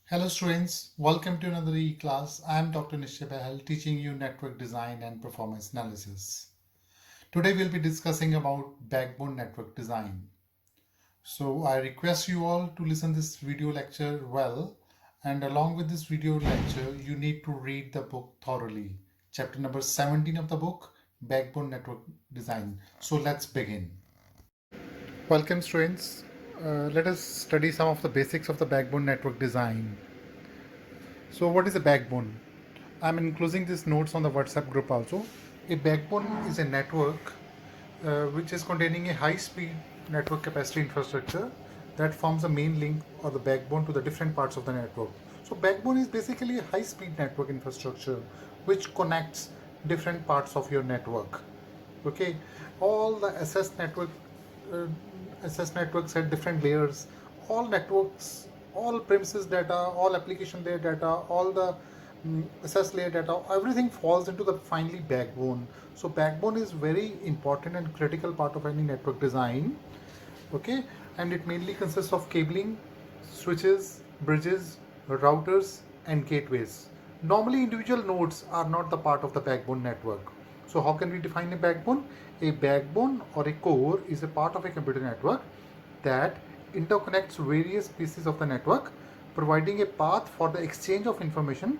Hello students, welcome to another e-class. I am Dr. Nishya Bahal teaching you network design and performance analysis. Today we'll be discussing about backbone network design. So I request you all to listen this video lecture well, and along with this video lecture you need to read the book thoroughly. Chapter number 17 of the book, Backbone Network Design. So let's begin. Welcome students. Let us study some of the basics of the backbone network design. So what is a backbone? I'm including these notes on the WhatsApp group also. A backbone is a network which is containing a high-speed network capacity infrastructure that forms the main link or the backbone to the different parts of the network. So backbone is basically a high-speed network infrastructure which connects different parts of your network. Okay, all the uh, SS networks at different layers, all networks, all premises data, all application layer data, all the SS layer data, everything falls into the finally backbone. So backbone is very important and critical part of any network design. Okay, and it mainly consists of cabling, switches, bridges, routers, and gateways. Normally individual nodes are not the part of the backbone network. So how can we define a backbone? A backbone or a core is a part of a computer network that interconnects various pieces of the network, providing a path for the exchange of information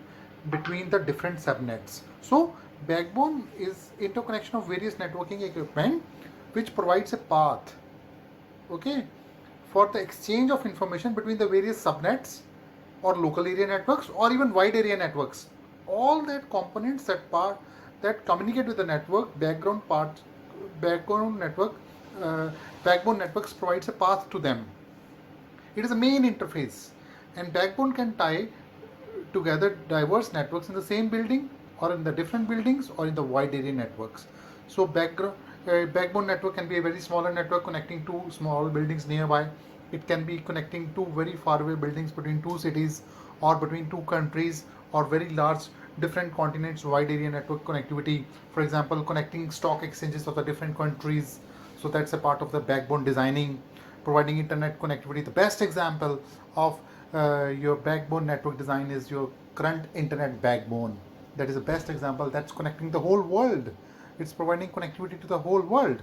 between the different subnets. So backbone is interconnection of various networking equipment which provides a path, okay, for the exchange of information between the various subnets or local area networks or even wide area networks. All that components that part that communicate with the network background network uh, backbone networks provides a path to them. It is a main interface, and backbone can tie together diverse networks in the same building or in the different buildings or in the wide area networks. So backbone network can be a very smaller network connecting two small buildings nearby. It can be connecting two very far away buildings between two cities or between two countries or very large different continents wide area network connectivity. For example, connecting stock exchanges of the different countries. So that's a part of the backbone designing, providing internet connectivity. The best example of your backbone network design is your current internet backbone. That is the best example that's connecting the whole world. It's providing connectivity to the whole world.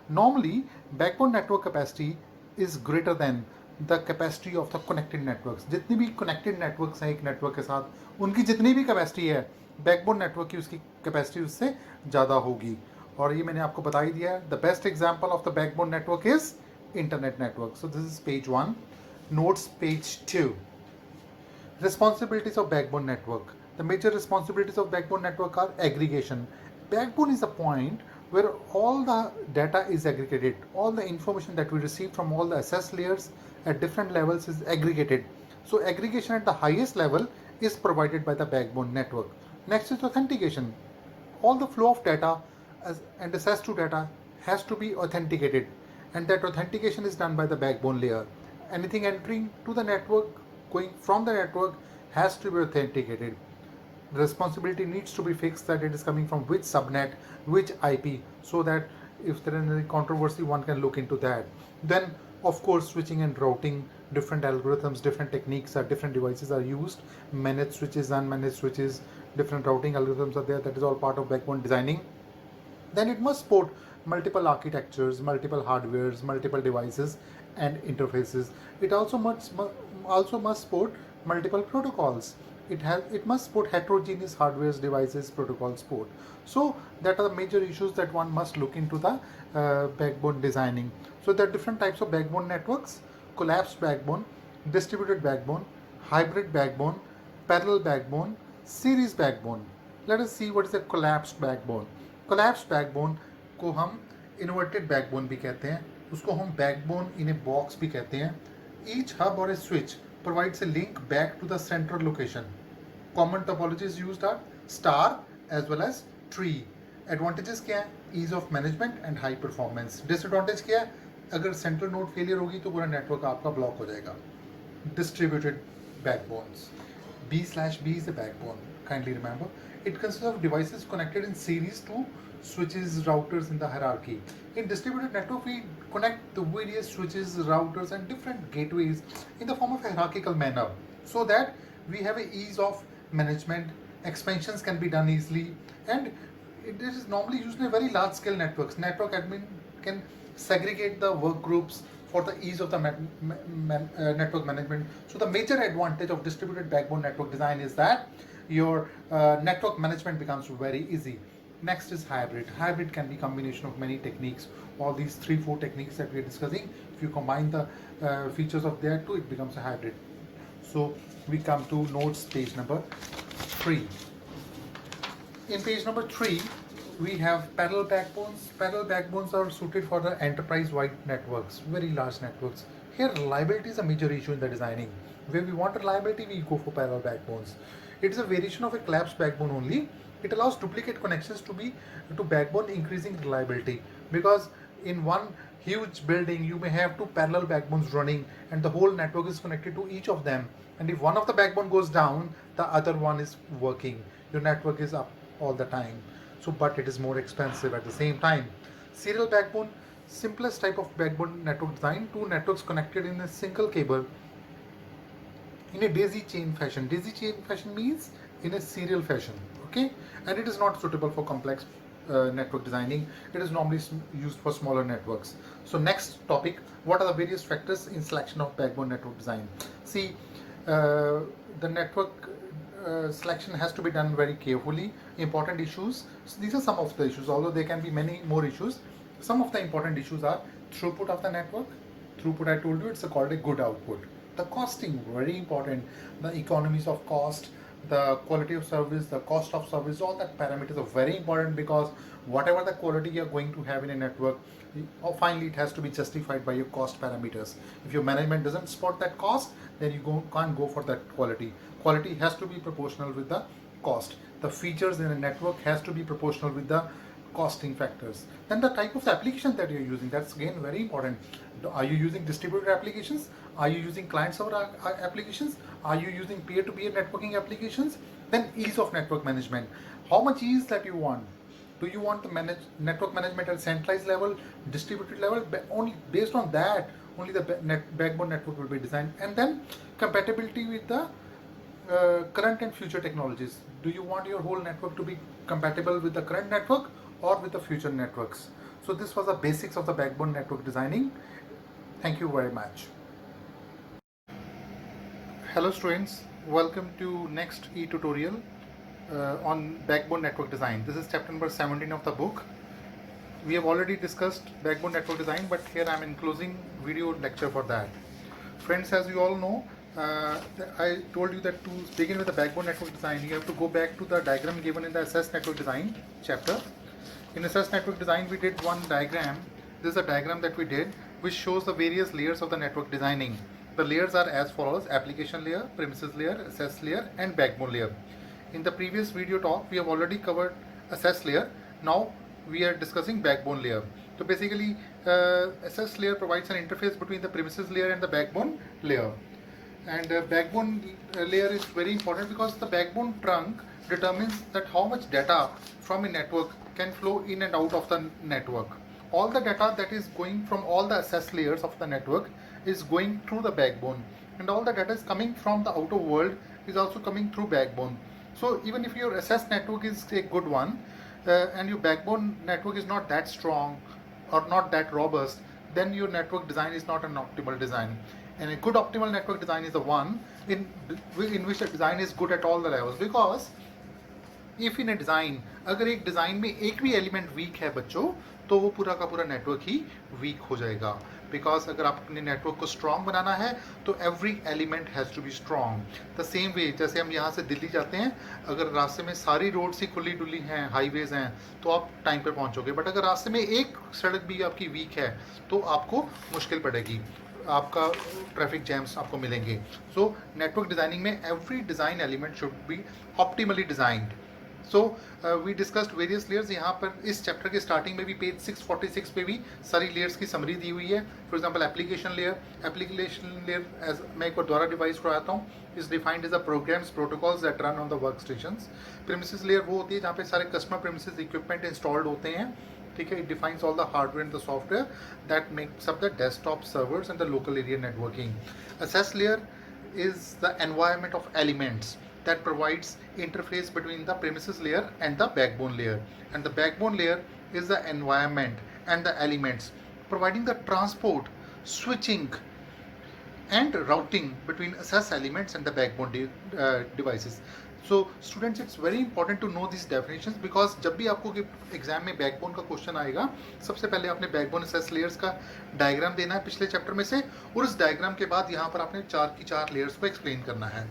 Normally, backbone network capacity is greater than the capacity of the connected networks. जितनी भी connected networks हैं एक network के साथ, उनकी जितनी भी capacity है, backbone network की उसकी capacity उससे ज़्यादा होगी. और ये मैंने आपको बता ही दिया है. The best example of the backbone network is internet network. So this is page 1. Notes page 2. Responsibilities of backbone network. The major responsibilities of backbone network are aggregation. Backbone is a point where all the data is aggregated. All the information that we receive from all the SS layers at different levels is aggregated. So aggregation at the highest level is provided by the backbone network. Next is authentication. All the flow of data and access to data has to be authenticated, and that authentication is done by the backbone layer. Anything entering to the network, going from the network, has to be authenticated. The responsibility needs to be fixed that it is coming from which subnet, which IP, so that if there is any controversy, one can look into that. Then, of course, switching and routing, different algorithms, different techniques different devices are used. Managed switches, unmanaged switches, different routing algorithms are there. That is all part of backbone designing. Then it must support multiple architectures, multiple hardwares, multiple devices and interfaces. It also must support multiple protocols. It must support heterogeneous hardwares, devices, protocol support. So that are the major issues that one must look into the backbone designing. So there are different types of backbone networks: collapsed backbone, distributed backbone, hybrid backbone, parallel backbone, series backbone. Let us see what is a collapsed backbone. Collapse backbone को हम inverted backbone भी कहते हैं, उसको हम backbone in a box भी कहते हैं. ईच हब और ए switch provides a link back to the central location. Common topologies used are star as well as tree. Advantages क्या है? Ease of management and high performance. Disadvantage क्या है? अगर central node failure होगी तो पूरा network आपका block हो जाएगा. Distributed backbones. B/B is the backbone. Kindly remember. It consists of devices connected in series to switches, routers in the hierarchy. In distributed network, we connect the various switches, routers, and different gateways in the form of a hierarchical manner, so that we have a ease of management, expansions can be done easily, and it is normally used in a very large scale networks. Network admin can segregate the work groups for the ease of the network management. So the major advantage of distributed backbone network design is that your network management becomes very easy. Next is hybrid. Hybrid can be combination of many techniques. All these 3-4 techniques that we are discussing, if you combine the features of there too, it becomes a hybrid. So we come to notes page number 3. In page number 3, we have parallel backbones. Parallel backbones are suited for the enterprise-wide networks, very large networks. Here, reliability is a major issue in the designing. Where we want reliability, we go for parallel backbones. It is a variation of a collapsed backbone only. It allows duplicate connections to backbone, increasing reliability. Because in one huge building, you may have 2 parallel backbones running, and the whole network is connected to each of them. And if one of the backbone goes down, the other one is working. Your network is up all the time. So, but it is more expensive at the same time. Serial backbone, simplest type of backbone network design, 2 networks connected in a single cable in a daisy chain fashion. Daisy chain fashion means in a serial fashion, okay? And it is not suitable for complex network designing. It is normally used for smaller networks. So next topic, what are the various factors in selection of backbone network design? See, the network selection has to be done very carefully. Important issues, so these are some of the issues, although there can be many more issues. Some of the important issues are throughput of the network. Throughput, I told you, it's called a good output. The costing, very important. The economies of cost, the quality of service, the cost of service, all that parameters are very important, because whatever the quality you're going to have in a network, finally it has to be justified by your cost parameters. If your management doesn't support that cost, then you can't go for that quality. Quality has to be proportional with the cost. The features in a network has to be proportional with the costing factors. Then the type of application that you're using, that's again very important. Are you using distributed applications? Are you using client-server applications? Are you using peer-to-peer networking applications? Then ease of network management. How much ease that you want? Do you want to network management at centralized level, distributed level? Only based on that, only the backbone network will be designed. And then compatibility with the current and future technologies. Do you want your whole network to be compatible with the current network or with the future networks? So this was the basics of the backbone network designing. Thank you very much. Hello students, welcome to next e-tutorial on backbone network design. This is chapter number 17 of the book. We have already discussed backbone network design, but here I am enclosing video lecture for that. Friends, as you all know, I told you that to begin with the backbone network design, you have to go back to the diagram given in the SS network design chapter. In SS network design, we did one diagram. This is a diagram that we did, which shows the various layers of the network designing. The layers are as follows: application layer, premises layer, SS layer, and backbone layer. In the previous video talk, we have already covered SS layer. Now we are discussing backbone layer. So basically, SS layer provides an interface between the premises layer and the backbone layer. And backbone layer is very important because the backbone trunk determines that how much data from a network can flow in and out of the network. All the data that is going from all the SS layers of the network is going through the backbone, and all the data is coming from the outer world is also coming through backbone. So even if your SS network is a good one and your backbone network is not that strong or not that robust, then your network design is not an optimal design. And a good optimal network design is the one in which the design is good at all the levels. Because if in a design, अगर एक design में एक भी element week है बच्चों, तो वो पूरा का पूरा नेटवर्क ही वीक हो जाएगा. बिकॉज अगर आप अपने नेटवर्क को स्ट्रॉन्ग बनाना है तो every element has to be strong. The same way जैसे हम यहाँ से दिल्ली जाते हैं, अगर रास्ते में सारी रोड्स ही खुली डुली हैं, हाईवेज हैं, तो आप टाइम पर पहुँचोगे. बट अगर रास्ते में एक सड़क भी आपकी वीक है तो आपको मुश्किल पड़ेगी, आपका ट्रैफिक जैम्स आपको मिलेंगे. सो नेटवर्क डिज़ाइनिंग में every design element should be optimally designed. So we discussed various layers. यहाँ पर इस चैप्टर के स्टार्टिंग में भी पेज 646 पे भी सारी लेयर्स की समरी दी हुई है. For example application layer. Application layer as मैं एक बार द्वारा डिवाइस कराता हूँ, is defined as the programs protocols that run on the work stations. Premises layer वो होती है जहाँ पे सारे कस्टमर प्रीमिसेस इक्विपमेंट इंस्टॉल्ड होते हैं. ठीक है, it defines all the hardware and the software that makes up the desktop servers and the local area networking. SS layer is the environment of elements that provides interface between the premises layer and the backbone layer. And the backbone layer is the environment and the elements providing the transport, switching, and routing between SS elements and the backbone devices. So students, it's very important to know these definitions because जब भी आपको exam में backbone का question आएगा, सबसे पहले आपने backbone SS layers का डायग्राम देना है पिछले चैप्टर में से, और उस डायग्राम के बाद यहाँ पर आपने 4 की 4 लेयर्स को एक्सप्लेन करना है.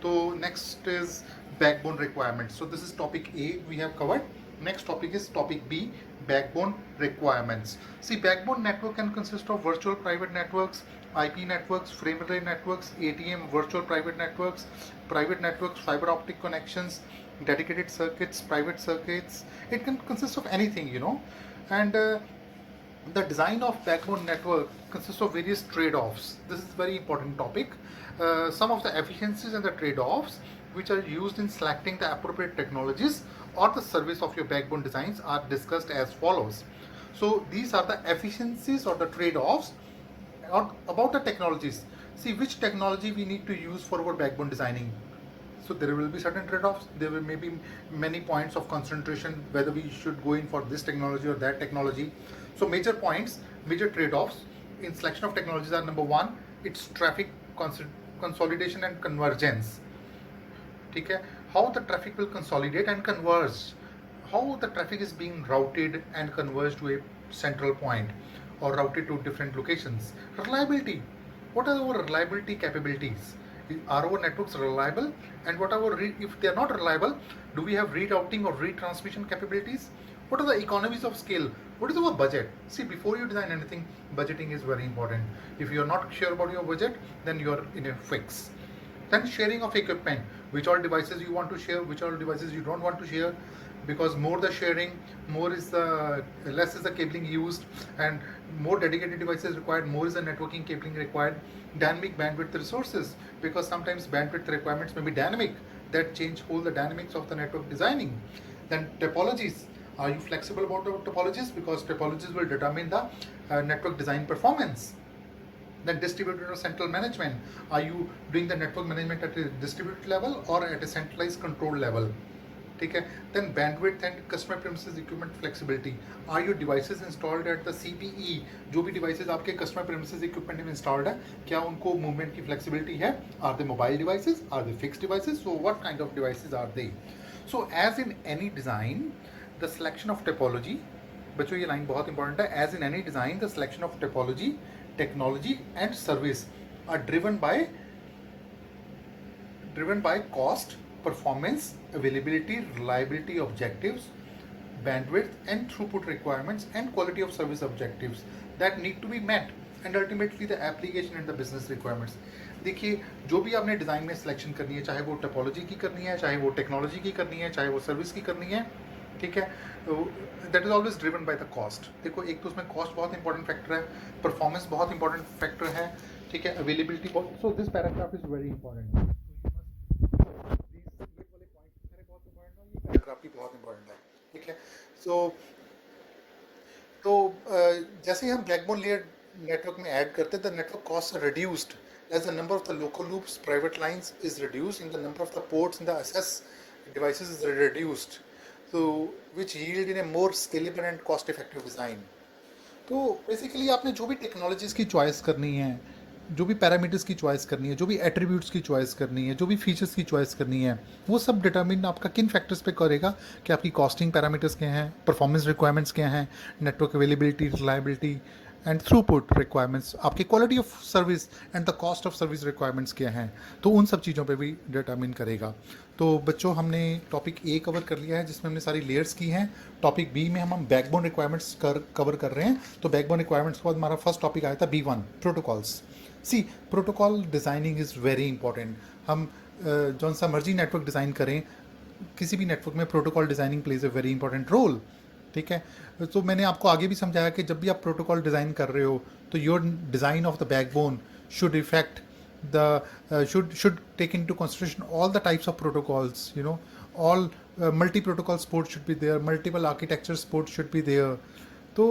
तो next is backbone requirements. So this is topic A we have covered. Next topic is topic B, backbone requirements. See, backbone network can consist of virtual private networks, IP networks, frame relay networks, ATM, virtual private networks, fiber optic connections, dedicated circuits, private circuits. It can consist of anything, you know. And the design of backbone network consists of various trade-offs. This is a very important topic. Some of the efficiencies and the trade-offs which are used in selecting the appropriate technologies or the service of your backbone designs are discussed as follows. So these are the efficiencies or the trade-offs about the technologies. See which technology we need to use for our backbone designing. So there will be certain trade-offs. There will maybe many points of concentration whether we should go in for this technology or that technology. So major points, major trade-offs in selection of technologies are: number one, it's traffic consolidation and convergence. ठीक है, how the traffic will consolidate and converge, how the traffic is being routed and converged to a central point or routed to different locations. Reliability, what are our reliability capabilities? Are our networks reliable? And what are if they are not reliable, do we have rerouting or retransmission capabilities? What are the economies of scale? What is our budget? See, before you design anything, budgeting is very important. If you are not sure about your budget, then you are in a fix. Then sharing of equipment, which all devices you want to share, which all devices you don't want to share, because more the sharing, less is the cabling used, and more dedicated devices required, more is the networking cabling required. Dynamic bandwidth resources, because sometimes bandwidth requirements may be dynamic, that change all the dynamics of the network designing. Then topologies, are you flexible about the topologies? Because topologies will determine the network design performance. Then distributed or central management, are you doing the network management at a distributed level or at a centralized control level? ठीक है. Then bandwidth and customer premises equipment flexibility, are your devices installed at the CPE? जो भी devices आपके customer premises equipment में installed है, क्या उनको movement की flexibility है? Are they mobile devices? Are they fixed devices? So what kind of devices are they? So as in any design, the selection of topology, बच्चों ये line बहुत important है. As in any design, the selection of topology, technology and service are driven by cost, performance, availability, reliability objectives, bandwidth and throughput requirements and quality of service objectives that need to be met, and ultimately the application and the business requirements. देखिए, जो भी आपने design में selection करनी है, चाहे वो topology की करनी है, चाहे वो टेक्नोलॉजी की करनी है, चाहे वो सर्विस की करनी है, ठीक है, that is always driven by the cost. देखो, एक तो उसमें कॉस्ट बहुत इंपॉर्टेंट फैक्टर है, परफॉर्मेंस बहुत इंपॉर्टेंट फैक्टर है, ठीक है, अवेलेबिलिटी बहुत. So this paragraph is very important. Paragraph भी बहुत इंपॉर्टेंट है, ठीक है. तो जैसे ही हम बैकबोन लेयर नेटवर्क में ऐड करते हैं, the network cost are reduced as the number of the local loops, private lines is reduced, and the number of the ports in the SS devices is reduced, so which yield in a more scalable and cost effective design. तो basically आपने जो भी technologies की choice करनी है, जो भी parameters की चॉइस करनी है, जो भी एट्रीब्यूट्स की चॉइस करनी है, जो भी फीचर्स की चॉइस करनी है, वो सब डिटरमिन आपका किन फैक्टर्स पे करेगा कि आपकी कॉस्टिंग पैरामीटर्स क्या हैं, परफॉर्मेंस रिक्वायरमेंट्स क्या हैं, network availability, reliability and throughput requirements, आपकी quality of service and the cost of service requirements क्या हैं, तो उन सब चीज़ों पे भी डिटरमिन करेगा. तो बच्चों, हमने टॉपिक ए कवर कर लिया है जिसमें हमने सारी लेयर्स की हैं. टॉपिक बी में हम बैकबोन रिक्वायरमेंट्स कवर कर रहे हैं. तो बैकबोन रिक्वायरमेंट्स के बाद हमारा फर्स्ट टॉपिक आया था B1, protocols. C, protocol designing is very important. हम जौन सा मर्जी नेटवर्क डिज़ाइन करें, किसी भी नेटवर्क में protocol designing plays a very important role, ठीक है. तो मैंने आपको आगे भी समझाया कि जब भी आप प्रोटोकॉल डिज़ाइन कर रहे हो, तो your design of the backbone should effect the should take into consideration all the types of protocols, you know, all multi-protocol support should be there, multiple architecture support should be there. तो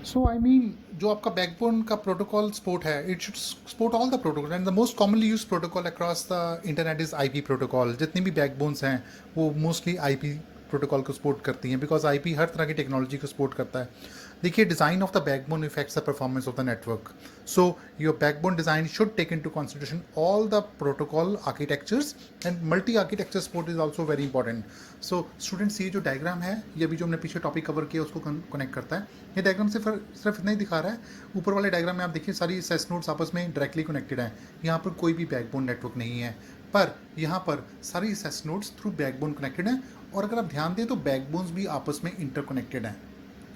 सो I mean जो आपका backbone का protocol support है, it should support all the protocol, and the most commonly use protocol across the internet is IP protocol. जितनी भी backbones हैं वो mostly IP protocol को सपोर्ट करती हैं, बिकॉज आईपी हर तरह की टेक्नोलॉजी को सपोर्ट करता है. देखिए, design of the backbone effects the performance of the network. So your backbone design should take into consideration all the protocol architectures, and multi architecture support is also very important. So students, ये जो diagram है, ये अभी जो हमने पीछे topic cover किया उसको कनेक्ट करता है. ये डायग्राम सिर्फ इतना ही दिखा रहा है. ऊपर वाले डायग्राम में आप देखिए सारी सेस नोड्स आपस में डायरेक्टली कनेक्टेड हैं. यहाँ पर कोई भी बैकबोन नेटवर्क नहीं है, पर यहाँ पर सारी सेस नोड्स थ्रू बैकबोन कनेक्टेड हैं. और अगर आप ध्यान दें तो बैकबोन्स भी आपस में इंटरकनेक्टेड हैं.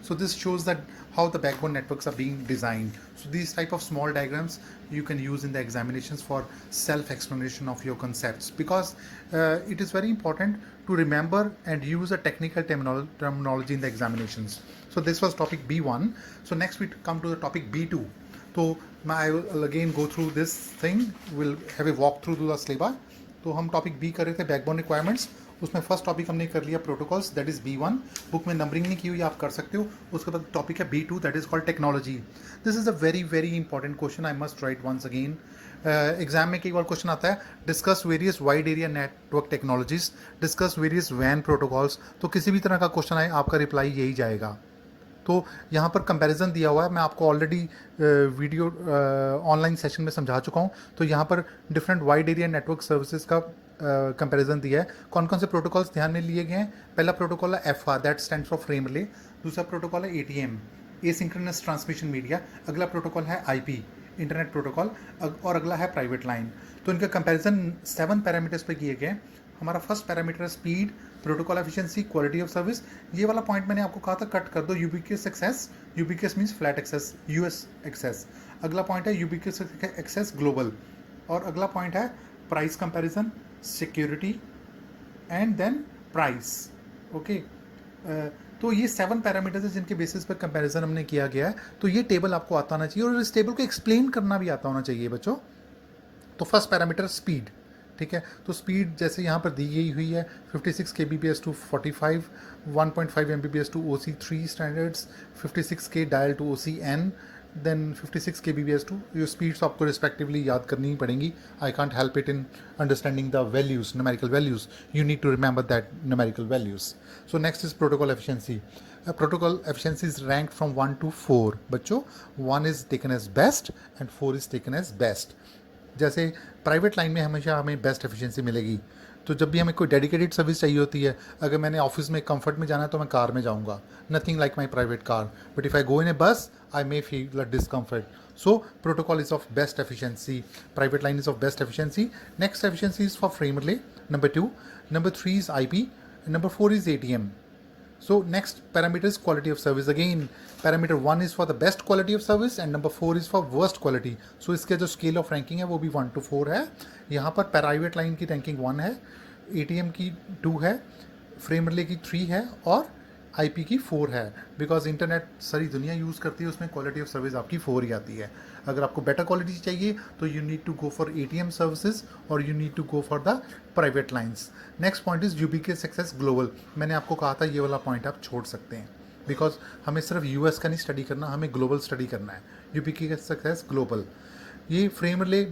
So this shows that how the backbone networks are being designed. So these type of small diagrams you can use in the examinations for self-explanation of your concepts, because it is very important to remember and use a technical terminology in the examinations. So this was topic B1. So next we come to the topic B2. So I will again go through this thing. We'll have a walk through the syllabus. तो हम topic B कर रहे थे, backbone requirements. उसमें first topic हमने कर लिया protocols, that is B1. Book में नंबरिंग नहीं की हुई, आप कर सकते हो. उसके बाद टॉपिक है B2, that is called technology. This is a very very important question, I must write once again. Exam में कई बार क्वेश्चन आता है, discuss various wide area network technologies, discuss various वैन प्रोटोकॉल्स. तो किसी भी तरह का क्वेश्चन आए, आपका रिप्लाई यही जाएगा. तो यहाँ पर कंपैरिजन दिया हुआ है, मैं आपको ऑलरेडी वीडियो ऑनलाइन सेशन में समझा चुका हूँ. तो यहाँ पर different wide area network services का कंपैरिजन दिया है. कौन कौन से प्रोटोकॉल्स ध्यान में लिए गए हैं. पहला प्रोटोकॉल है FR, that stands for frame relay. दूसरा प्रोटोकॉल है ATM, एसिंक्रोनस ट्रांसमिशन मीडिया. अगला प्रोटोकॉल है IP, इंटरनेट प्रोटोकॉल. और अगला है प्राइवेट लाइन. तो इनका कंपैरिजन 7 पैरामीटर्स पे किए गए. हमारा फर्स्ट पैरामीटर है speed, protocol efficiency, quality of service. ये वाला पॉइंट मैंने आपको कहा था कट कर दो. Ubiquitous access, ubiquitous means flat access, US access. अगला पॉइंट है यूबिक्वियस एक्सेस ग्लोबल. और अगला पॉइंट है price comparison, security and then price. Okay, तो ये 7 पैरामीटर्स हैं जिनके बेसिस पर कंपैरिजन हमने किया गया है. तो ये टेबल आपको आता होना चाहिए और इस टेबल को एक्सप्लेन करना भी आता होना चाहिए बच्चों. तो फर्स्ट पैरामीटर स्पीड, ठीक है. तो स्पीड जैसे यहाँ पर दी गई हुई है, 56 kbps to 45, 1.5 mbps to OC3 standards, 56 k dial to OCN, then 56 kbps to. ये स्पीड्स आपको रिस्पेक्टिवली याद करनी ही पड़ेंगी. I can't help it in understanding the values, numerical values. You need to remember that numerical values. So next is protocol efficiency. Protocol efficiency is ranked from 1 to 4. बच्चों, 1 is taken as best and 4 is taken as best. जैसे private line में हमेशा हमें best efficiency मिलेगी. तो जब भी हमें कोई डेडिकेटेड सर्विस चाहिए होती है, अगर मैंने ऑफिस में कंफर्ट में जाना है तो मैं कार में जाऊंगा, nothing like my private car. But if I go in a bus, I may feel a discomfort. So protocol is of best efficiency, private line is of best efficiency. Next efficiency is for frame relay, number 2. Number 3 is IP, number 4 is ATM. So next parameter is quality of service. Again, parameter 1 is for the best quality of service and number 4 is for worst quality. So इसके जो scale of ranking है वो भी 1 to 4 है. यहाँ पर private line की ranking 1 है, ATM की 2 है, frame relay की 3 है और IP की 4 है. बिकॉज इंटरनेट सारी दुनिया यूज़ करती है, उसमें क्वालिटी ऑफ सर्विस आपकी 4 ही आती है. अगर आपको बेटर क्वालिटी चाहिए तो you need to go for ATM services और you need to go for the private lines. Next point is ubiquitous access global. मैंने आपको कहा था ये वाला पॉइंट आप छोड़ सकते हैं, बिकॉज हमें सिर्फ US का नहीं स्टडी करना, हमें ग्लोबल स्टडी करना है. यूबिक्वियस एक्सेस ग्लोबल, ये frame relay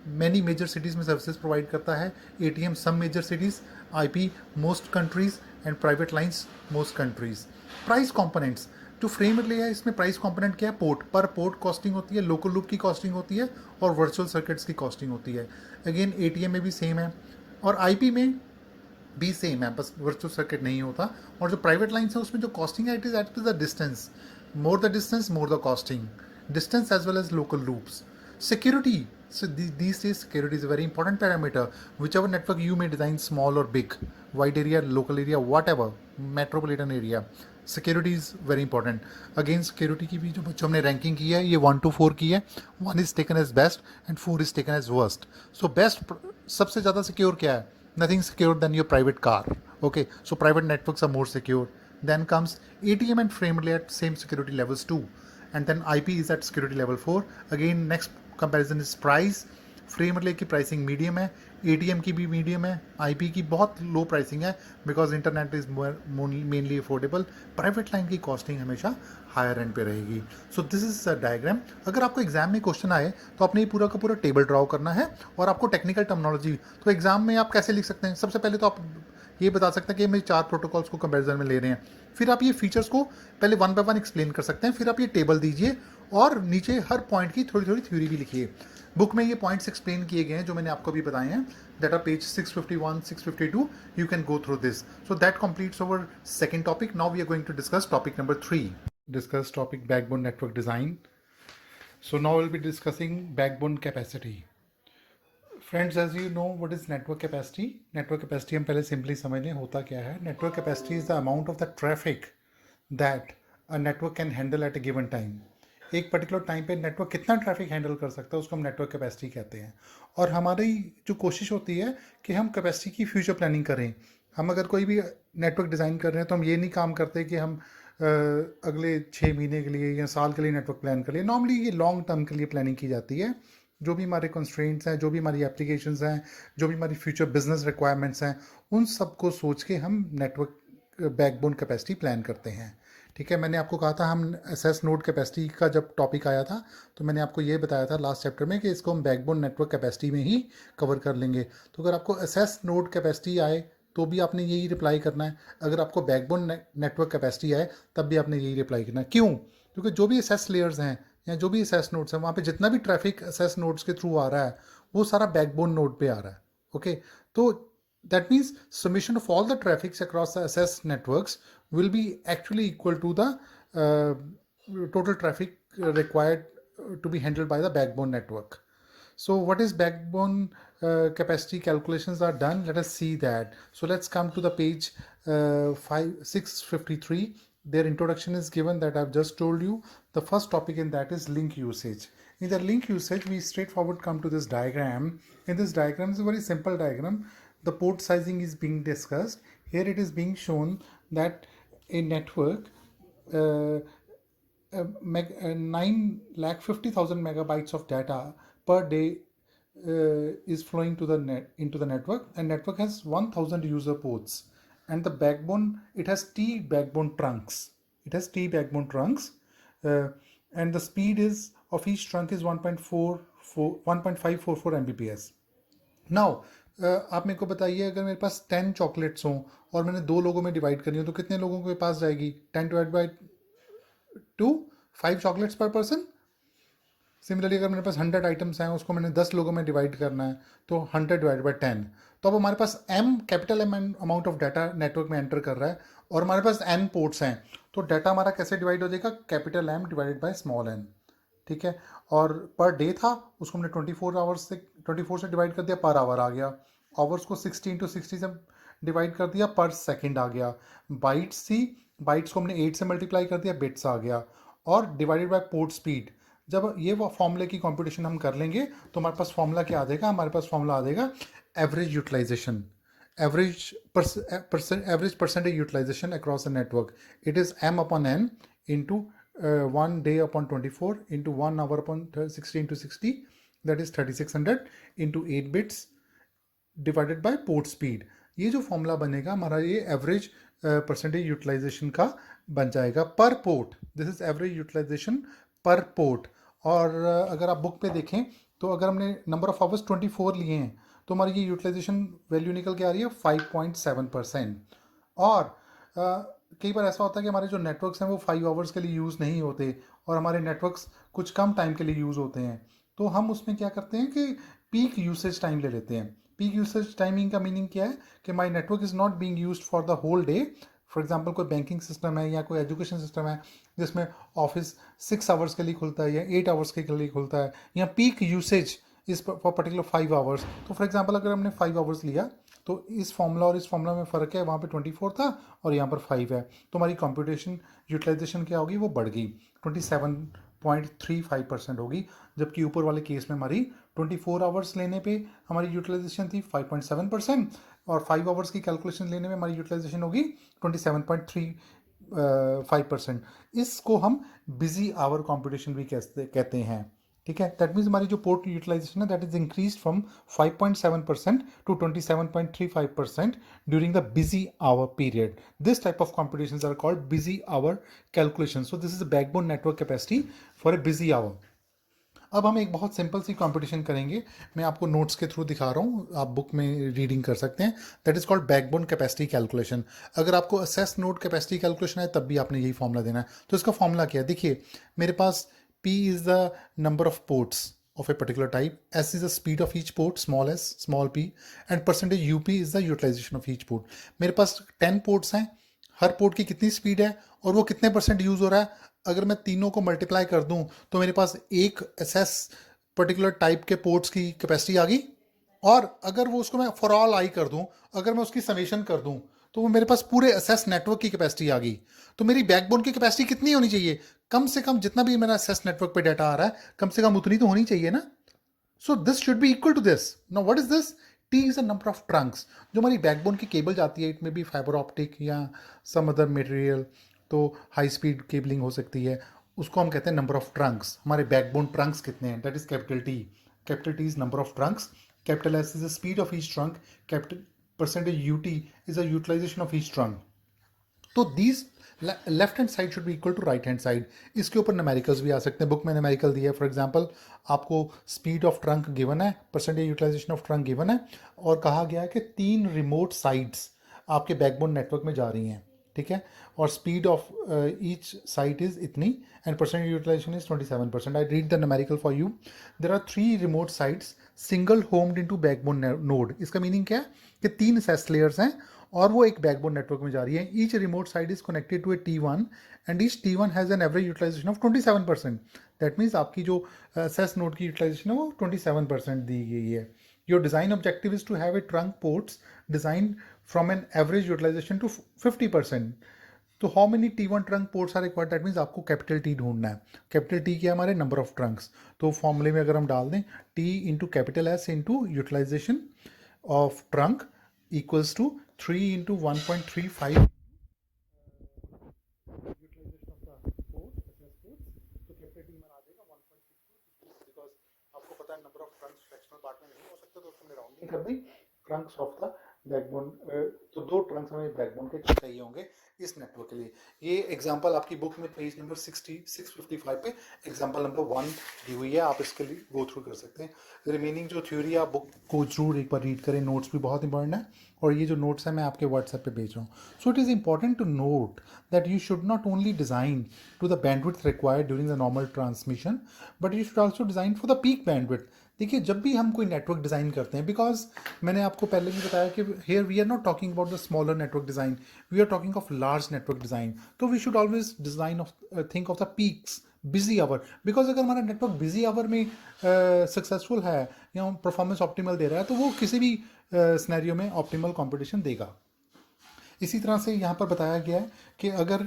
many major cities में सर्विसेज प्रोवाइड करता है. ATM some major cities, IP most countries and private lines most countries. Price components, जो फ्रेम रिले है इसमें प्राइस कंपोनेंट क्या है, पोर्ट पर पोर्ट कॉस्टिंग होती है, लोकल लूप की कॉस्टिंग होती है और वर्चुअल सर्किट्स की कॉस्टिंग होती है. अगेन ATM में भी सेम है और IP में भी सेम है, बस वर्चुअल सर्किट नहीं होता. और जो प्राइवेट लाइन्स है उसमें जो कॉस्टिंग है, it is at the distance. More the distance more the costing, distance as well as local loops. Security, so these days security is a very important parameter. Whichever network you may design, small or big, wide area, local area, whatever, metropolitan area, security is very important. Again, security की भी जो बच्चों हमने ranking की है, ये 1 to 4 की है. 1 is taken as best and 4 is taken as worst. So best सबसे ज़्यादा सिक्योर क्या है? Nothing secure than your private car. Okay, so private networks are more secure. Then comes ATM and frame relay at same security levels too. And then IP is at security level 4. Again, next comparison is price. Frame relay की pricing medium है, ATM की भी medium है, IP की बहुत low pricing है because internet is mainly affordable. Private line की costing हमेशा हायर एंड पे रहेगी। सो दिस इज अ डायग्राम। अगर आपको एग्जाम में क्वेश्चन आए तो आपने ये पूरा का पूरा टेबल ड्रॉ करना है और आपको टेक्निकल टर्मिनोलॉजी, तो एग्जाम में आप कैसे लिख सकते हैं, सबसे पहले तो आप ये बता सकते हैं कि मेरे 4 प्रोटोकॉल्स को कंपैरिजन में ले रहे हैं, फिर आप ये फीचर्स को पहले वन बाय वन एक्सप्लेन कर सकते हैं, फिर आप ये टेबल दीजिए और नीचे हर पॉइंट की थोड़ी थोड़ी थ्योरी भी लिखिए। बुक में ये पॉइंट्स एक्सप्लेन किए गए हैं जो मैंने आपको भी बताए हैं, that are page 651, 652, you can go through this. So that completes our second topic. Now we are going to discuss topic number 3, discuss topic backbone network design. So now we'll be discussing backbone capacity. Friends, as you know what is network capacity? Network capacity हम पहले simply समझ लें होता क्या है। Network capacity is the amount of the traffic that a network can handle at a given time. एक particular time पे network कितना ट्रैफिक हैंडल कर सकता है उसको हम नेटवर्क कैपेसिटी कहते हैं। और हमारी जो कोशिश होती है कि हम कैपेसिटी की फ्यूचर प्लानिंग करें। हम अगर कोई भी नेटवर्क डिज़ाइन कर रहे हैं तो हम ये नहीं काम करते कि हम अगले 6 महीने के लिए या साल के लिए नेटवर्क प्लान कर लिए। नॉर्मली ये लॉन्ग टर्म के लिए प्लानिंग की जाती है। जो भी हमारे कंस्ट्रेंट्स हैं, जो भी हमारी एप्लीकेशंस हैं, जो भी हमारी फ्यूचर बिजनेस रिक्वायरमेंट्स हैं, उन सब को सोच के हम नेटवर्क बैकबोन कैपेसिटी प्लान करते हैं। ठीक है, मैंने आपको कहा था हम एसएस नोड कैपेसिटी का जब टॉपिक आया था तो मैंने आपको ये बताया था लास्ट चैप्टर में कि इसको हम बैकबोन नेटवर्क कैपेसिटी में ही कवर कर लेंगे। तो अगर आपको एसएस नोड कैपेसिटी आए तो भी आपने यही रिप्लाई करना है, अगर आपको बैकबोन नेटवर्क कैपेसिटी आए तब भी आपने यही रिप्लाई करना है। क्यों? क्योंकि जो भी एसएस लेयर्स हैं या जो भी एसएस नोड्स हैं वहाँ पे जितना भी ट्रैफिक एसएस नोड्स के थ्रू आ रहा है वो सारा बैकबोन नोड पे आ रहा है। ओके, तो that means summation of all the traffics across the SS networks will be actually equal to the total traffic required to be handled by the backbone network. So what is backbone capacity calculations are done? Let us see that. So let's come to the page 653. Their introduction is given that I've just told you. The first topic in that is link usage. In the link usage, we straightforward come to this diagram. In this diagram is a very simple diagram. The port sizing is being discussed. Here it is being shown that a network 9,50,000 megabytes of data per day is flowing to the into the network, and network has 1,000 user ports, and the backbone, it has T backbone trunks. It has T backbone trunks, and the speed is of each trunk is 1.544 Mbps. Now आप मेरे को बताइए, अगर मेरे पास 10 chocolates हों और मैंने 2 लोगों में डिवाइड करनी हो तो कितने लोगों के पास जाएगी? 10 डिवाइड बाई 2, 5 चॉकलेट्स पर पर्सन। सिमिलरली अगर मेरे पास 100 आइटम्स हैं उसको मैंने 10 लोगों में डिवाइड करना है तो 100 डिवाइड बाई 10। तो अब हमारे पास capital M amount of data network में एंटर कर रहा है और हमारे पास n पोर्ट्स हैं, तो डाटा हमारा कैसे डिवाइड हो जाएगा? Capital M divided by small n। ठीक है, और पर डे था उसको हमने 24 से डिवाइड कर दिया, पर आवर आ गया। आवर्स को 60 इंटू 60 से डिवाइड कर दिया, पर सेकंड आ गया। बाइट्स थी, बाइट्स को हमने 8 से मल्टीप्लाई कर दिया, बिट्स आ गया। और डिवाइडेड बाय पोर्ट स्पीड, जब ये फॉर्मूले की कंप्यूटेशन हम कर लेंगे तो हमारे पास फॉर्मूला क्या आ जाएगा? हमारे पास फॉर्मूला आ जाएगा average utilization, average percentage utilization across the network. It is m upon n into 1 day upon 24 into 1 hour upon 60 into 60, that is 3600 into 8 bits divided by port speed. ये जो फॉर्मूला बनेगा हमारा ये एवरेज परसेंटेज यूटिलाइजेशन का बन जाएगा per port. This is average utilization per port. और अगर आप बुक पे देखें तो अगर हमने नंबर ऑफ आवर्स 24 लिए हैं तो हमारी ये यूटिलाइजेशन वैल्यू निकल के आ रही है 5.7%। और कई बार ऐसा होता है कि हमारे जो नेटवर्क्स हैं वो 5 आवर्स के लिए यूज़ नहीं होते और हमारे नेटवर्क्स कुछ कम टाइम के लिए यूज़ होते हैं, तो हम उसमें क्या करते हैं कि पीक यूसेज टाइम ले लेते हैं। पीक यूसेज टाइमिंग का मीनिंग क्या है कि my network is not being used for the whole day. For example कोई बैंकिंग सिस्टम है या कोई एजुकेशन सिस्टम है जिसमें ऑफिस 6 आवर्स के लिए खुलता है या 8 आवर्स के लिए खुलता है, या peak usage is for particular 5 hours. तो फॉर एग्जांपल अगर हमने 5 आवर्स लिया तो इस फॉर्मूला और इस फॉर्मूला में फ़र्क है, वहाँ पे 24 था और यहाँ पर 5 है, तो हमारी कंप्यूटेशन यूटिलाइजेशन क्या होगी? वो बढ़ गई, 27.35% होगी। जबकि ऊपर वाले केस में हमारी 24 आवर्स लेने पे हमारी यूटिलाइजेशन थी 5.7% और 5 आवर्स की कैलकुलेशन लेने में हमारी यूटिलाइजेशन होगी 27.35%। इसको हम बिजी आवर कंप्यूटेशन भी कहते हैं। ठीक है, दैट मीन्स हमारी जो पोर्ट यूटिलाइजेशन है that is increase from 5.7% to 27.35% during the busy hour period. This type of competitions are called busy hour calculation. So this is a backbone network capacity for a busy hour. अब हम एक बहुत simple सी competition करेंगे. मैं आपको notes के through दिखा रहा हूँ, आप बुक में रीडिंग कर सकते हैं. That is called backbone capacity calculation. अगर आपको असेस नोड कैपेसिटी कैलकुलेशन है तब भी आपने यही फॉर्मूला देना है. तो इसका फॉर्मूला क्या है, देखिए मेरे पास P is the number of ports of a particular type, S is the speed of each port, small s, small p, and percentage UP is the utilization of each port. मेरे पास 10 ports हैं, हर port की कितनी speed है और वो कितने percent use हो रहा है. अगर मैं तीनों को मल्टीप्लाई कर दूं तो मेरे पास एक एसएस पर्टिकुलर टाइप के पोर्ट्स की कैपेसिटी आ गई. और अगर वो उसको मैं फॉर ऑल आई कर दूं, अगर मैं उसकी समेशन कर दूं, तो वो मेरे पास पूरे एसएस नेटवर्क की कैपेसिटी आ गई. तो मेरी बैकबोन की कैपेसिटी कितनी होनी चाहिए, कम से कम जितना भी मेरा एसएस नेटवर्क पे डाटा आ रहा है कम से कम उतनी तो होनी चाहिए ना. So this should be equal to this. Now what is this, T is a number of trunks. जो हमारी बैकबोन की केबल जाती है, इट में बी फाइबर ऑप्टिक या सम अदर मटेरियल, तो हाई स्पीड केबलिंग हो सकती है, उसको हम कहते हैं नंबर ऑफ ट्रंक्स. हमारे बैकबोन ट्रंक्स कितने हैं, that is capital T. Capital T is number of trunks, capital S is the speed of each trunk, capital percentage UT is a utilisation of each trunk. तो these left hand side should be equal to right hand side. इसके ऊपर numericals भी आ सकते हैं, book में numerical दिया है. For example आपको स्पीड ऑफ ट्रंक गिवन है, percentage utilisation of trunk given है, और कहा गया है कि 3 रिमोट साइट्स आपके बैकबोन नेटवर्क में जा रही हैं. ठीक है, और speed of each site is इतनी and percentage utilisation is 27%. I read the numerical for you. There are 3 remote sites single homed into backbone node. इसका मीनिंग क्या है कि 3 एसएस लेयर्स हैं और वो एक बैकबोन नेटवर्क में जा रही है. Each remote side is connected to a T1 and each T1 has an average utilization of 27%. दैट मीन्स आपकी जो एसएस नोड की यूटिलाइजेशन है वो 27% दी गई है. Your design objective is to have a trunk ports design from an average utilization to 50%. तो how many T1 trunk ports are required, that means आपको कैपिटल टी ढूंढना है. कैपिटल टी क्या है, हमारे नंबर ऑफ ट्रंक्स. तो फॉर्मूले में अगर हम डाल दें T into capital S into utilization of trunk equals to 3 into 1.35 utilization of the port, SS ports. तो कैपिटल टी में आ जाएगा 1.62, because आपको पता है number of Trunks fractional part में नहीं हो सकता, तो हमने राउंडिंग कर दी. ट्रंक्स ऑफ द बैकबोन, तो 2 ट्रंक्स हमें बैकबोन के चाहिए होंगे इस नेटवर्क के लिए. ये एग्जांपल आपकी बुक में पेज नंबर 655 पे एग्जांपल नंबर 1 दी हुई है, आप इसके लिए गो थ्रू कर सकते हैं. रिमेनिंग जो थ्योरी आप बुक को जरूर एक बार रीड करें, नोट्स भी बहुत इंपॉर्टेंट है. और ये जो नोट्स हैं मैं आपके व्हाट्सएप पे भेज रहा हूँ. So it is important to note that you should not only design to the bandwidth required during the normal transmission, but you should also design for the peak bandwidth. देखिए जब भी हम कोई नेटवर्क डिज़ाइन करते हैं, because मैंने आपको पहले भी बताया कि here we are not talking about the smaller network design, we are talking of large network design. तो we should always design of think of the peaks busy hour, because अगर हमारा नेटवर्क बिजी आवर में successful है या performance optimal दे रहा है तो वो किसी भी सिनेरियो में ऑप्टिमल कंपटीशन देगा. इसी तरह से यहाँ पर बताया गया है कि अगर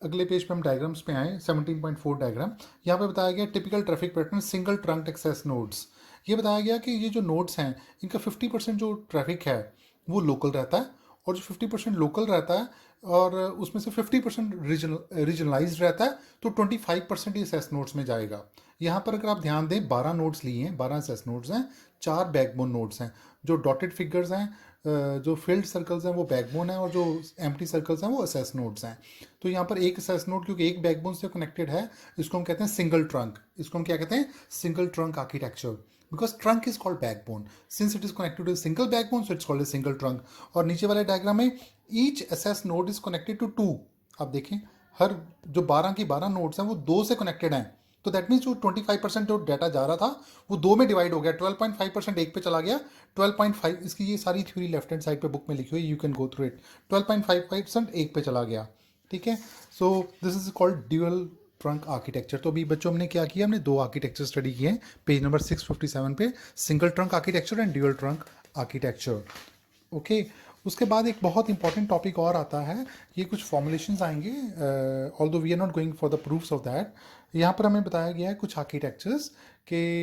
अगले पेज पे हम डायग्राम्स पे आए, 17.4 डायग्राम, यहाँ पे बताया गया typical traffic pattern single trunk access nodes. ये बताया गया कि ये जो नोड्स हैं इनका 50% जो ट्रैफिक है वो लोकल रहता है, और जो 50% लोकल रहता है और उसमें से 50% रीजनलाइज रहता है, तो 25% ही एस नोड्स में जाएगा. यहाँ पर अगर आप ध्यान दें 12 नोड्स लिए हैं, 12 एस नोड्स हैं, 4 बैकबोन नोड्स हैं. जो डॉटेड फिगर्स हैं, जो फील्ड सर्कल्स हैं वो बैकबोन है, और जो एम्प्टी सर्कल्स हैं वो एसएस नोड्स हैं. तो यहाँ पर एक एसएस नोड क्योंकि एक बैकबोन से कनेक्टेड है, इसको हम कहते हैं सिंगल ट्रंक. इसको हम क्या कहते हैं, single trunk architecture, because trunk is called backbone. Since it is connected to single backbone so it's called a single trunk. और नीचे वाले डायग्राम में each SS node is connected to 2. आप देखें हर जो 12 की 12 नोड्स हैं वो 2 से कनेक्टेड हैं. तो दैट मीन्स जो 25% जो डाटा जा रहा था वो 2 में डिवाइड हो गया. 12.5% एक पे चला गया, 12.5 इसकी ये सारी थ्योरी लेफ्ट हैंड साइड पे बुक में लिखी हुई, you can go through it. 12.5% एक पे चला गया. ठीक है, so this is called dual trunk architecture. तो अभी बच्चों हमने क्या किया, हमने 2 आर्किटेक्चर स्टडी किए हैं पेज नंबर 657 पे, single trunk architecture and dual trunk architecture. Okay, उसके बाद एक बहुत इंपॉर्टेंट टॉपिक और आता है, ये कुछ फॉर्मुलेशंस आएंगे, although we are not going for the proofs of that. यहाँ पर हमें बताया गया है कुछ आर्किटेक्चर्स के,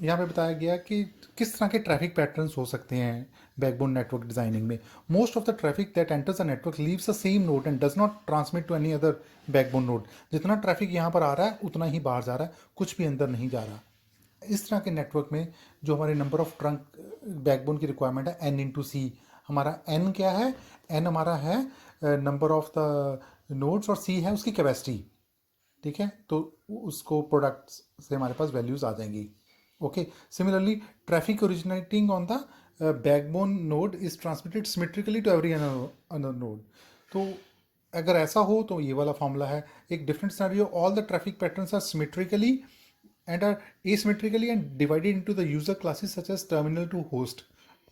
यहाँ पे बताया गया कि किस तरह के ट्रैफिक पैटर्न्स हो सकते हैं बैकबोन नेटवर्क डिजाइनिंग में. Most of the traffic that enters a network leaves the same node and does not transmit to any other backbone node. जितना ट्रैफिक यहाँ पर आ रहा है उतना ही बाहर जा रहा है, कुछ भी अंदर नहीं जा रहा. इस तरह के नेटवर्क में जो हमारे नंबर ऑफ ट्रंक बैकबोन की रिक्वायरमेंट है n इंटू सी, हमारा n क्या है, n हमारा है नंबर ऑफ द नोड्स और c है उसकी कैपेसिटी, ठीक है। तो उसको प्रोडक्ट्स से हमारे पास वैल्यूज आ जाएंगी। Okay, similarly traffic originating on the backbone node is transmitted symmetrically to every another node. तो अगर ऐसा हो तो ये वाला फॉर्मूला है। एक different scenario, all the traffic patterns are symmetrically and are asymmetrically and divided into the user classes such as terminal to host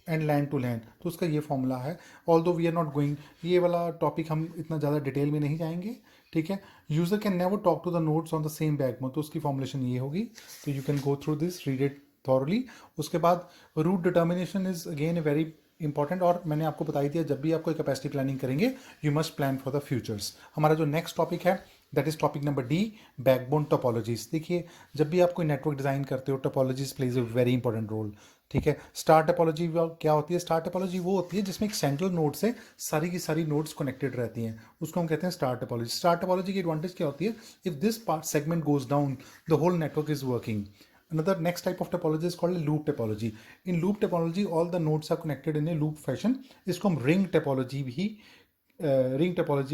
and LAN to LAN. तो उसका ये फॉर्मूला है। ऑल दो वी आर नॉट गोइंग, ये वाला topic हम इतना ज़्यादा डिटेल में नहीं जाएंगे, ठीक है। User can never talk to the nodes on the same backbone, तो उसकी फॉर्मुलेशन ये होगी। तो you can go through this, read it thoroughly. उसके बाद route determination is again a very important, और मैंने आपको बता दिया जब भी आप कोई कैपेसिटी प्लानिंग करेंगे you must plan for the futures. हमारा जो नेक्स्ट टॉपिक है that is topic number D, backbone topologies. देखिए, जब भी आप कोई नेटवर्क डिजाइन करते हो topologies plays a very important role, ठीक है। स्टार टोपोलॉजी क्या होती है? स्टार टोपोलॉजी वो होती है जिसमें एक सेंट्रल नोड से सारी की सारी नोड्स कनेक्टेड रहती हैं, उसको हम कहते हैं स्टार टोपोलॉजी। स्टार टोपोलॉजी की एडवांटेज क्या होती है? If this part segment goes down the whole network is working. Another next type of topology is called a loop topology. In loop topology, all the nodes are connected in a loop fashion. इसको हम ring topology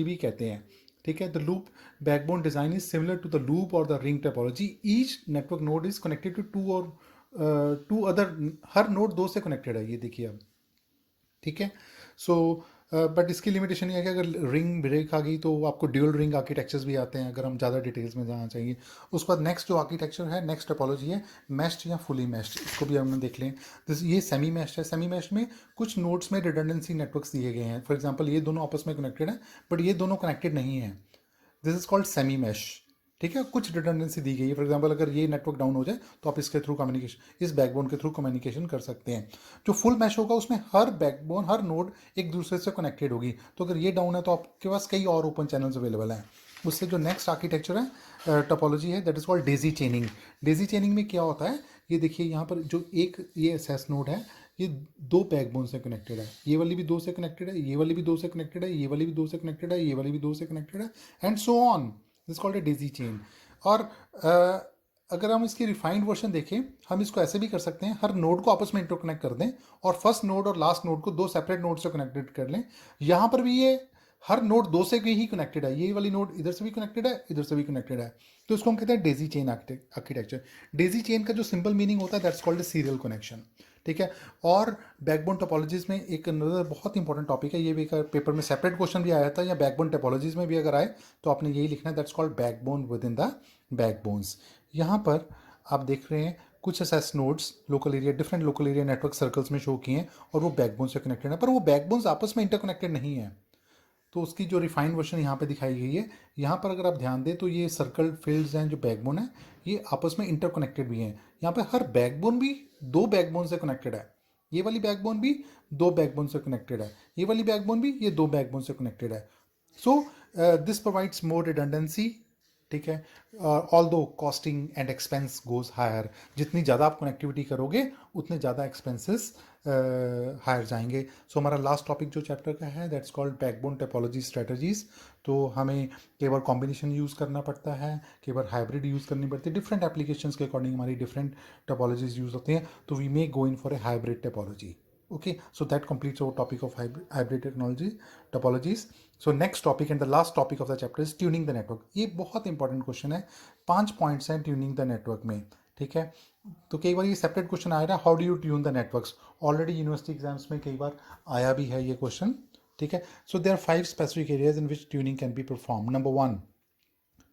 भी कहते हैं, ठीक है। The loop backbone design is similar to the loop और the ring topology. Each network node is connected to two other, हर node दो से कनेक्टेड है, ये देखिए अब, ठीक है। सो बट इसकी लिमिटेशन ये है कि अगर रिंग ब्रेक आ गई तो आपको ड्यूल रिंग आर्किटेक्चर्स भी आते हैं, अगर हम ज़्यादा डिटेल्स में जाना चाहिए। उसके बाद नेक्स्ट जो आर्किटेक्चर है, नेक्स्ट टोपोलॉजी है मेश्ड या फुली मेश्ड, इसको भी हमने देख लें। ये सेमी मेश्ड है। सेमी मेश्ड में कुछ नोड्स में रिडंडेंसी नेटवर्क्स दिए गए हैं। फॉर एग्जांपल ये दोनों आपस में कनेक्टेड है बट ये दोनों कनेक्टेड नहीं है, this is called semi mesh, ठीक है। कुछ रिडंडेंसी दी गई है। फॉर एग्जांपल अगर ये नेटवर्क डाउन हो जाए तो आप इसके थ्रू कम्युनिकेशन, इस बैकबोन के थ्रू कम्युनिकेशन कर सकते हैं। जो फुल मैश होगा उसमें हर बैकबोन, हर नोड एक दूसरे से कनेक्टेड होगी। तो अगर ये डाउन है तो आपके पास कई और ओपन चैनल्स अवेलेबल हैं। उससे जो नेक्स्ट आर्किटेक्चर है, टोपोलॉजी है, that is called Daisy चेनिंग। Daisy चेनिंग में क्या होता है, ये देखिए यहाँ पर जो एक ये एसएस नोड है, ये दो बैकबोन से कनेक्टेड है, ये वाली भी दो से कनेक्टेड है, ये वाली भी दो से कनेक्टेड है, ये वाली भी दो से कनेक्टेड है, ये वाली भी दो से कनेक्टेड है, and so on. This called a Daisy chain. और अगर हम इसकी रिफाइंड वर्जन देखें, हम इसको ऐसे भी कर सकते हैं, हर नोड को आपस में इंटरकनेक्ट कर दें और फर्स्ट नोड और लास्ट नोड को दो सेपरेट नोड से कनेक्टेड कर लें। यहाँ पर भी ये हर नोड दो से ही कनेक्टेड है, ये वाली नोड इधर से भी कनेक्टेड है, इधर से भी कनेक्टेड है, तो इसको हम कहते हैं Daisy chain architecture. Daisy chain का जो सिंपल मीनिंग होता है that's called a serial connection, ठीक है। और बैकबोन टोपोलॉजीज में एक अनदर बहुत इंपॉर्टेंट टॉपिक है, ये भी पेपर में सेपरेट क्वेश्चन भी आया था, या बैकबोन टोपोलॉजीज में भी अगर आए तो आपने यही लिखना है, that's called backbone with in the backbones. यहाँ पर आप देख रहे हैं कुछ SS nodes local area, different local area network circles में शो किए हैं और वो बैकबोन से कनेक्टेड है, पर वो बैकबोन्स आपस में इंटरकनेक्टेड नहीं है। तो उसकी जो रिफाइंड वर्जन यहाँ पे दिखाई गई है, यहाँ पर अगर आप ध्यान दें तो ये सर्कल फील्ड्स हैं जो बैकबोन है, ये आपस में इंटरकनेक्टेड भी हैं। यहाँ पे हर बैकबोन भी दो बैकबोन से कनेक्टेड है, ये वाली बैकबोन भी दो बैकबोन से कनेक्टेड है, ये वाली बैकबोन भी ये दो बैकबोन से कनेक्टेड है। So this provides more redundancy, ठीक है। Although costing and expense goes higher, जितनी ज़्यादा आप कनेक्टिविटी करोगे उतने ज़्यादा एक्सपेंसेस हायर जाएंगे। सो हमारा लास्ट टॉपिक जो चैप्टर का है that's called backbone topology strategies. तो हमें कई बार कॉम्बिनेशन यूज़ करना पड़ता है, कई बार हाइब्रिड यूज़ करनी पड़ती है, डिफरेंट एप्लीकेशंस के अकॉर्डिंग हमारी डिफरेंट टोपोलॉजीज यूज़ होती हैं, तो we may go in for a hybrid topology. Okay, so that completes our topic of hybrid technology topologies. So next topic and the last topic of the chapter is tuning the network. ये बहुत important question है, 5 points हैं tuning the network में, ठीक है। तो कई बार ये सेपरेट क्वेश्चन आया था, how do you tune the networks, already university exams में कई बार आया भी है ये क्वेश्चन, ठीक है। So there are 5 specific areas in which tuning can be perform. Number 1,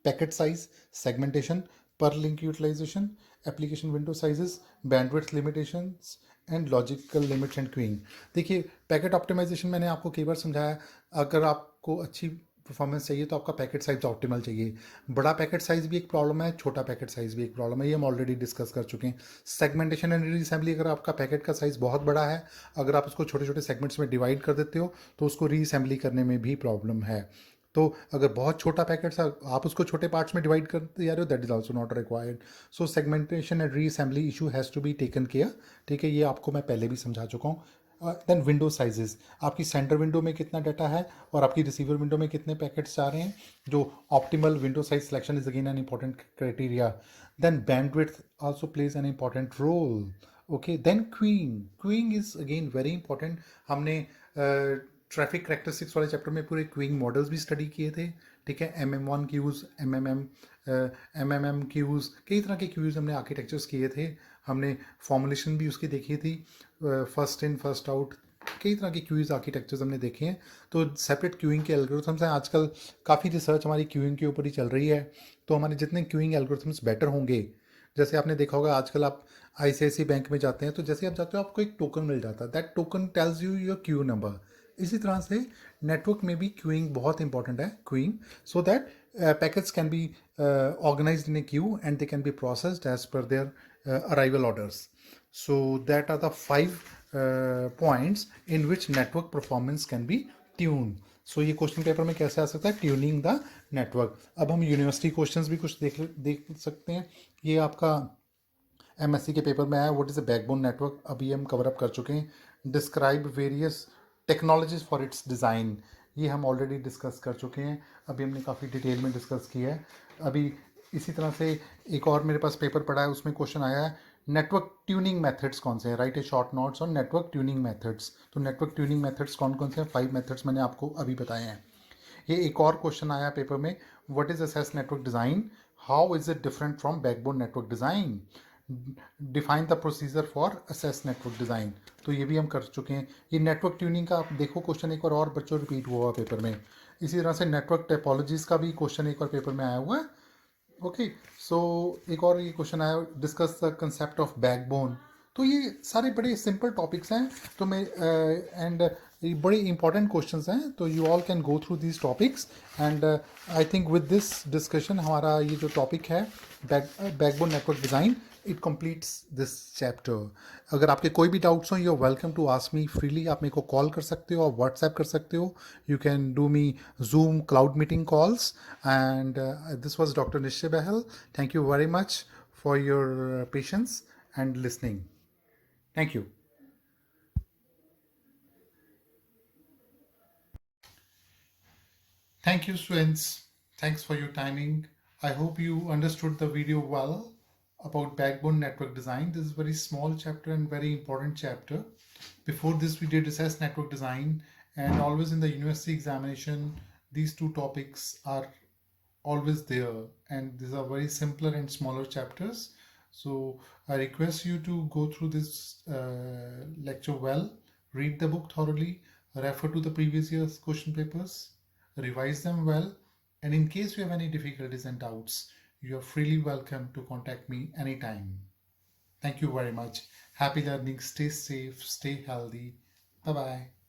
packet size, segmentation, per link utilization, application window sizes, bandwidth limitations and logical limits and queuing. देखिए, packet optimization मैंने आपको कई बार समझाया, अगर आपको अच्छी परफॉर्मेंस चाहिए तो आपका पैकेट साइज ऑप्टिमल चाहिए। बड़ा पैकेट साइज भी एक प्रॉब्लम है, छोटा पैकेट साइज भी एक प्रॉब्लम है, ये हम ऑलरेडी डिस्कस कर चुके हैं। सेगमेंटेशन एंड रीअसेंबली, अगर आपका पैकेट का साइज बहुत बड़ा है, अगर आप उसको छोटे छोटे सेगमेंट्स में डिवाइड कर देते हो तो उसको रीअसेंबली करने में भी प्रॉब्लम है। तो अगर बहुत छोटा पैकेट है, आप उसको छोटे पार्ट्स में डिवाइड करते जा रहे हो, that is also not required. So segmentation and reassembly issue has to be taken care, ठीक है। ये आपको मैं पहले भी समझा चुका हूँ। देन विंडो साइजेस, आपकी सेंटर विंडो में कितना डाटा है और आपकी रिसीवर विंडो में कितने पैकेट्स जा रहे हैं, जो optimal window size selection is again an important criteria. Then bandwidth also plays an important role. Okay, then queuing is again very important. हमने ट्रैफिक करेक्टरिस्टिक्स वाले चैप्टर में पूरे क्यूइंग मॉडल्स भी स्टडी किए थे. ठीक है, MM1 क्यूज़, MMM क्यूज़, कई तरह के क्यूज़ हमने आर्किटेक्चर्स किए थे. हमने फॉर्मुलेशन भी उसकी देखी थी, फर्स्ट इन फर्स्ट आउट, कई तरह के क्यूज़ आर्किटेक्चर्स हमने देखे हैं. तो सेपरेट क्यूइंग के एल्गोरिथम्स हैं. आजकल काफ़ी रिसर्च हमारी क्यूइंग के ऊपर ही चल रही है. तो हमारे जितने क्यूइंग एल्गोरिथम्स बेटर होंगे, जैसे आपने देखा होगा आजकल आप ICICI बैंक में जाते हैं तो जैसे आप जाते हो आपको एक टोकन मिल जाता है. That token tells you your Q number. इसी तरह से नेटवर्क में भी क्यूइंग बहुत इंपॉर्टेंट है. Queuing so that packets can be organized in a queue and they can be processed as per their arrival orders. So that are the 5 points in which network performance can be tuned. So ये question paper में कैसे आ सकता है, tuning the network. अब हम university questions भी कुछ देख सकते हैं. ये आपका MSc के पेपर में आया, what is a backbone network, अभी हम कवर अप कर चुके हैं. Describe various technologies for its design, ये हम ऑलरेडी डिस्कस कर चुके हैं. अभी हमने काफ़ी डिटेल में डिस्कस किया है. अभी इसी तरह से एक और मेरे पास पेपर पड़ा है, उसमें क्वेश्चन आया है नेटवर्क ट्यूनिंग मेथड्स कौन से हैं. Right A short notes on network tuning methods. तो नेटवर्क ट्यूनिंग मेथड्स कौन कौन से हैं, 5 मेथड्स मैंने आपको अभी बताए हैं. ये एक और क्वेश्चन आया पेपर में, what is assess network design, how is it different from backbone network design, define the procedure for assess network design. तो ये भी हम कर चुके हैं. ये नेटवर्क ट्यूनिंग का आप देखो क्वेश्चन एक बार और बच्चों रिपीट हुआ पेपर में. इसी तरह से नेटवर्क टेपोलॉजीज का भी क्वेश्चन एक और पेपर में आया हुआ है. ओके, सो एक और ये क्वेश्चन आया, discuss the concept of backbone. तो ये सारे बड़े सिंपल टॉपिक्स हैं. तो मैं एंड ये बड़े इंपॉर्टेंट क्वेश्चंस हैं. तो you all can go through these topics and I think with this discussion हमारा ये जो टॉपिक है backbone network design, it completes this chapter. अगर आपके कोई भी डाउट्स हो, you are welcome to ask me freely. आप मेरे को कॉल कर सकते हो और व्हाट्सएप कर सकते हो. You can do me Zoom cloud meeting calls. And this was doctor Nishchay Bahl. Thank you very much for your patience and listening. Thank you. Thank you, students. Thanks for your timing. I hope you understood the video well about backbone network design. This is a very small chapter and very important chapter. Before this, we did assess network design, and always in the university examination, these two topics are always there, and these are very simpler and smaller chapters. So I request you to go through this lecture well, read the book thoroughly, refer to the previous year's question papers, revise them well, and in case you have any difficulties and doubts, you are freely welcome to contact me anytime. Thank you very much. Happy learning. Stay safe, stay healthy. Bye-bye.